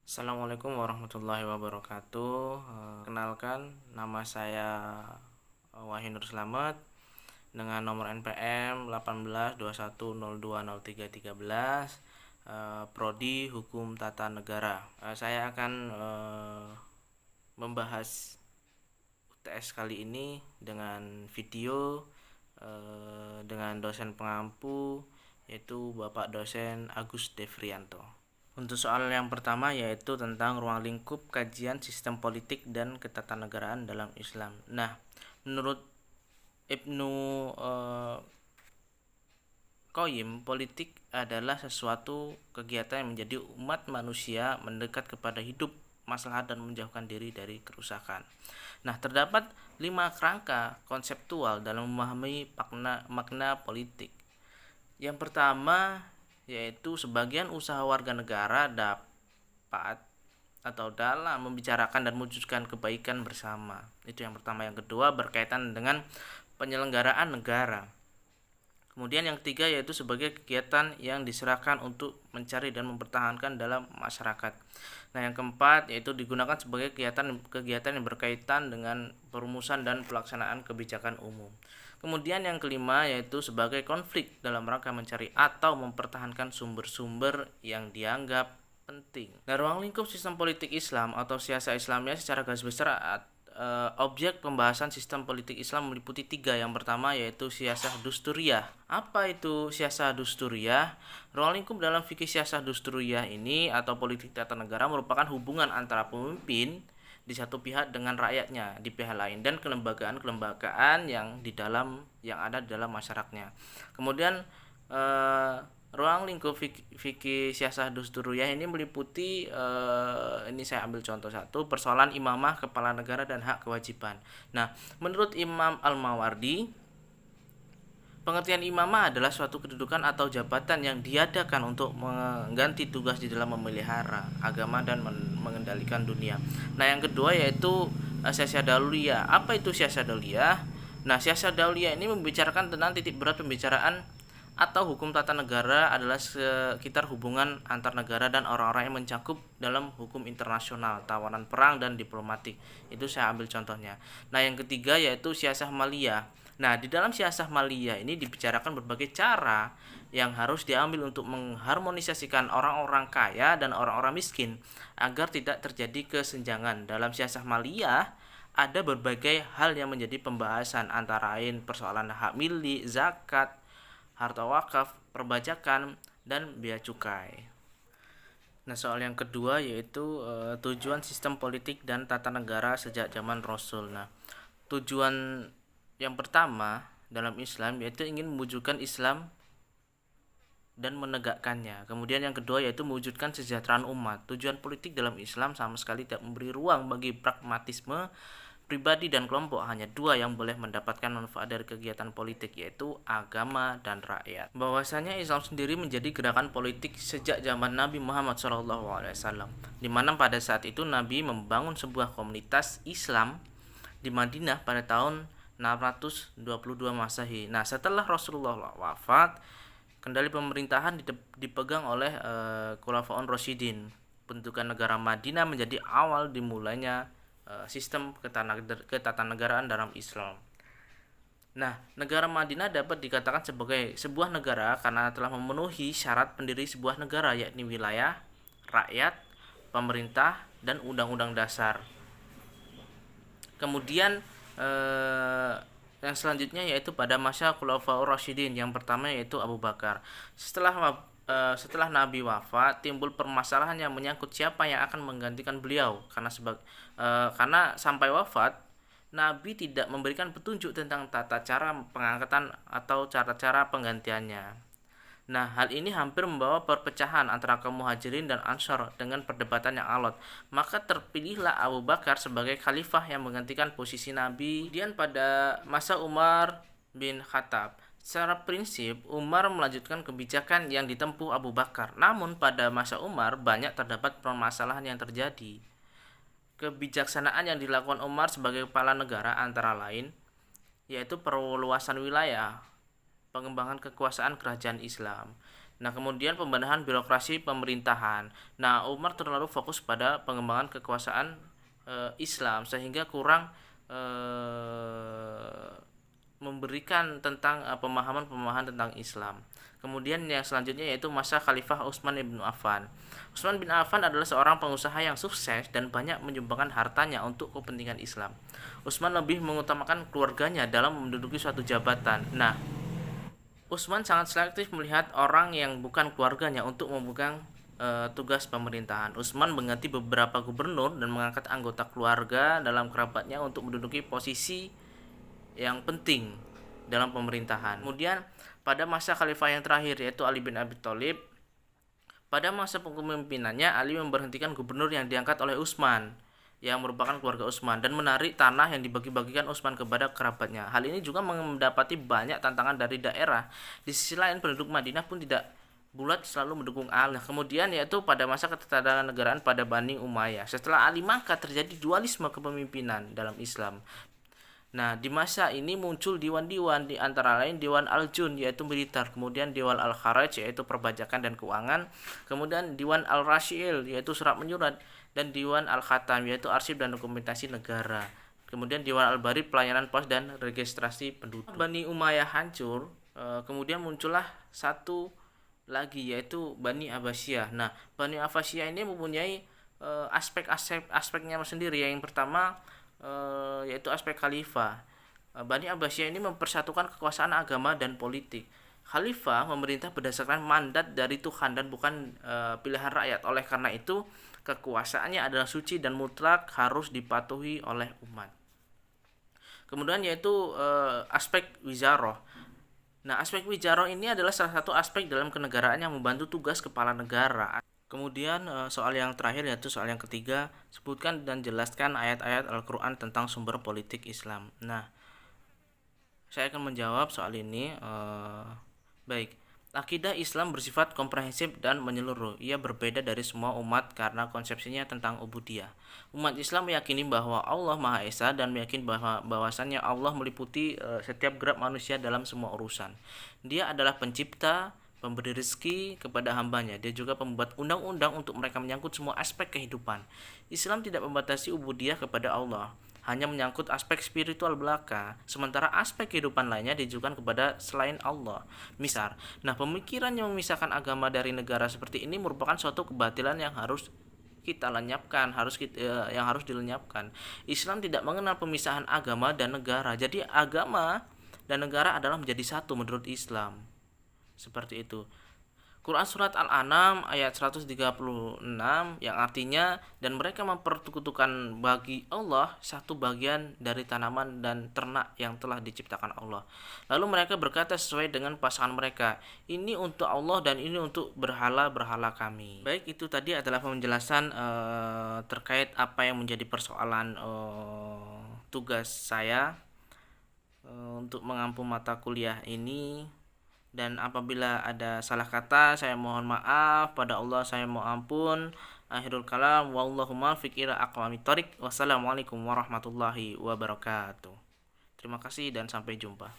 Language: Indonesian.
Assalamualaikum warahmatullahi wabarakatuh. Kenalkan, nama saya Wahyu Nur Slamet dengan nomor NPM 1821020313, prodi Hukum Tata Negara. Saya akan membahas UTS kali ini dengan video dengan dosen pengampu, yaitu Bapak dosen Agus Devrianto. Untuk soal yang pertama yaitu tentang ruang lingkup kajian sistem politik dan ketatanegaraan dalam Islam. Nah, menurut Ibnu Qayyim, politik adalah sesuatu kegiatan yang menjadi umat manusia mendekat kepada hidup, maslahat dan menjauhkan diri dari kerusakan. Nah, terdapat 5 kerangka konseptual dalam memahami makna politik. Yang pertama yaitu sebagian usaha warga negara dapat atau dalam membicarakan dan mewujudkan kebaikan bersama. Itu yang pertama. Yang kedua berkaitan dengan penyelenggaraan negara. Kemudian yang ketiga yaitu sebagai kegiatan yang diserahkan untuk mencari dan mempertahankan dalam masyarakat. Nah, yang keempat yaitu digunakan sebagai kegiatan yang berkaitan dengan perumusan dan pelaksanaan kebijakan umum. Kemudian yang kelima yaitu sebagai konflik dalam rangka mencari atau mempertahankan sumber-sumber yang dianggap penting. Nah, ruang lingkup sistem politik Islam atau siasa Islamiyah secara garis besar objek pembahasan sistem politik Islam meliputi 3. Yang pertama yaitu siasah dusturiyah. Apa itu siasah dusturiyah? Ruang lingkup dalam fikih siasah dusturiyah ini atau politik tata negara merupakan hubungan antara pemimpin di satu pihak dengan rakyatnya di pihak lain dan kelembagaan yang ada di dalam masyarakatnya. Kemudian ruang lingkup fikih siasah dusturiyah ini meliputi ini saya ambil contoh satu, persoalan imamah, kepala negara dan hak kewajiban. Nah, menurut Imam Al-Mawardi, pengertian imamah adalah suatu kedudukan atau jabatan yang diadakan untuk mengganti tugas di dalam memelihara agama dan mengendalikan dunia. Nah, yang kedua yaitu siasah dauliyah. Apa itu siasah dauliyah? Nah, siasah dauliyah ini membicarakan tentang titik berat pembicaraan atau hukum tata negara adalah sekitar hubungan antar negara dan orang-orang yang mencakup dalam hukum internasional, tawanan perang dan diplomatik. Itu saya ambil contohnya. Nah, yang ketiga yaitu siasah maliyah. Nah, di dalam siasah maliyah ini dibicarakan berbagai cara yang harus diambil untuk mengharmonisasikan orang-orang kaya dan orang-orang miskin agar tidak terjadi kesenjangan. Dalam siasah maliyah ada berbagai hal yang menjadi pembahasan, antara lain persoalan hak milik, zakat, harta wakaf, perbajakan, dan bea cukai. Nah, soal yang kedua yaitu tujuan sistem politik dan tata negara sejak zaman Rasul. Nah, tujuan yang pertama dalam Islam yaitu ingin mewujudkan Islam dan menegakkannya. Kemudian yang kedua yaitu mewujudkan kesejahteraan umat. Tujuan politik dalam Islam sama sekali tidak memberi ruang bagi pragmatisme pribadi dan kelompok. Hanya 2 yang boleh mendapatkan manfaat dari kegiatan politik, yaitu agama dan rakyat. Bahwasanya Islam sendiri menjadi gerakan politik sejak zaman Nabi Muhammad SAW, di mana pada saat itu Nabi membangun sebuah komunitas Islam di Madinah pada tahun 622 Masehi. Nah, setelah Rasulullah wafat, kendali pemerintahan dipegang oleh Khulafaur Rasyidin. Bentukan negara Madinah menjadi awal dimulainya sistem ketatanegaraan dalam Islam. Nah, negara Madinah dapat dikatakan sebagai sebuah negara karena telah memenuhi syarat pendiri sebuah negara, yakni wilayah, rakyat, pemerintah, dan undang-undang dasar. Kemudian yang selanjutnya yaitu pada masa Khulafaur Rasyidin. Yang pertama yaitu Abu Bakar. Setelah Nabi wafat, timbul permasalahan yang menyangkut siapa yang akan menggantikan beliau, karena sampai wafat Nabi tidak memberikan petunjuk tentang tata cara pengangkatan atau cara-cara penggantiannya. Nah, hal ini hampir membawa perpecahan antara kaum Muhajirin dan Ansor dengan perdebatan yang alot. Maka terpilihlah Abu Bakar sebagai khalifah yang menggantikan posisi Nabi. Kemudian pada masa Umar bin Khattab, secara prinsip Umar melanjutkan kebijakan yang ditempuh Abu Bakar. Namun pada masa Umar banyak terdapat permasalahan yang terjadi. Kebijaksanaan yang dilakukan Umar sebagai kepala negara antara lain yaitu perluasan wilayah, pengembangan kekuasaan kerajaan Islam, Nah, kemudian pembenahan birokrasi pemerintahan. Nah, Umar terlalu fokus pada pengembangan kekuasaan Islam sehingga kurang memberikan tentang pemahaman-pemahaman tentang Islam. Kemudian yang selanjutnya yaitu masa Khalifah Utsman bin Affan. Utsman bin Affan adalah seorang pengusaha yang sukses dan banyak menyumbangkan hartanya untuk kepentingan Islam. Utsman lebih mengutamakan keluarganya dalam menduduki suatu jabatan. Nah, Utsman sangat selektif melihat orang yang bukan keluarganya untuk memegang tugas pemerintahan. Utsman mengganti beberapa gubernur dan mengangkat anggota keluarga dalam kerabatnya untuk menduduki posisi yang penting dalam pemerintahan. Kemudian pada masa khalifah yang terakhir yaitu Ali bin Abi Thalib, pada masa kepemimpinannya Ali memberhentikan gubernur yang diangkat oleh Utsman yang merupakan keluarga Utsman dan menarik tanah yang dibagi-bagikan Utsman kepada kerabatnya. Hal ini juga mendapati banyak tantangan dari daerah. Di sisi lain penduduk Madinah pun tidak bulat selalu mendukung Ali. Kemudian yaitu pada masa ketatanegaraan pada Bani Umayyah. Setelah Ali maka terjadi dualisme kepemimpinan dalam Islam. Nah, di masa ini muncul diwan-diwan, di antara lain Dewan Al-Jun yaitu militer, kemudian Dewan Al-Kharaj yaitu perpajakan dan keuangan, kemudian Dewan Al-Rasyil yaitu surat menyurat, dan Dewan Al-Khatam yaitu arsip dan dokumentasi negara. Kemudian Dewan Al-Bari pelayanan pos dan registrasi penduduk. Bani Umayyah hancur, kemudian muncullah satu lagi yaitu Bani Abbasiyah. Nah, Bani Abbasiyah ini mempunyai aspeknya sendiri. Yang pertama yaitu aspek khalifah. Bani Abbasiyah ini mempersatukan kekuasaan agama dan politik. Khalifah memerintah berdasarkan mandat dari Tuhan dan bukan pilihan rakyat. Oleh karena itu, kekuasaannya adalah suci dan mutlak, harus dipatuhi oleh umat. Kemudian yaitu aspek wizaroh. Nah, aspek wizaroh ini adalah salah satu aspek dalam kenegaraan yang membantu tugas kepala negara. Kemudian soal yang terakhir yaitu soal yang ketiga, sebutkan dan jelaskan ayat-ayat Al-Quran tentang sumber politik Islam. Nah, saya akan menjawab soal ini. Baik, akidah Islam bersifat komprehensif dan menyeluruh. Ia berbeda dari semua umat karena konsepsinya tentang ubudiyah. Umat Islam meyakini bahwa Allah Maha Esa dan meyakini bahwasannya Allah meliputi setiap gerak manusia dalam semua urusan. Dia adalah pencipta, pemberi rezeki kepada hambanya. Dia juga pembuat undang-undang untuk mereka menyangkut semua aspek kehidupan. Islam tidak membatasi ubudiyah kepada Allah, hanya menyangkut aspek spiritual belaka, sementara aspek kehidupan lainnya ditujukan kepada selain Allah. Misal, pemikiran yang memisahkan agama dari negara seperti ini merupakan suatu kebatilan yang harus kita lenyapkan, yang harus dilenyapkan. Islam tidak mengenal pemisahan agama dan negara. Jadi agama dan negara adalah menjadi satu menurut Islam. Seperti itu. Quran Surat Al-An'am ayat 136 yang artinya, dan mereka mempersekutukan bagi Allah satu bagian dari tanaman dan ternak yang telah diciptakan Allah. Lalu mereka berkata sesuai dengan pasangan mereka, ini untuk Allah dan ini untuk berhala-berhala kami. Baik, itu tadi adalah penjelasan terkait apa yang menjadi persoalan tugas saya untuk mengampu mata kuliah ini. Dan apabila ada salah kata, saya mohon maaf. Pada Allah saya mohon ampun. Akhirul kalam, wallahu muwaffiq ila aqwamit thoriq. Wassalamualaikum warahmatullahi wabarakatuh. Terima kasih dan sampai jumpa.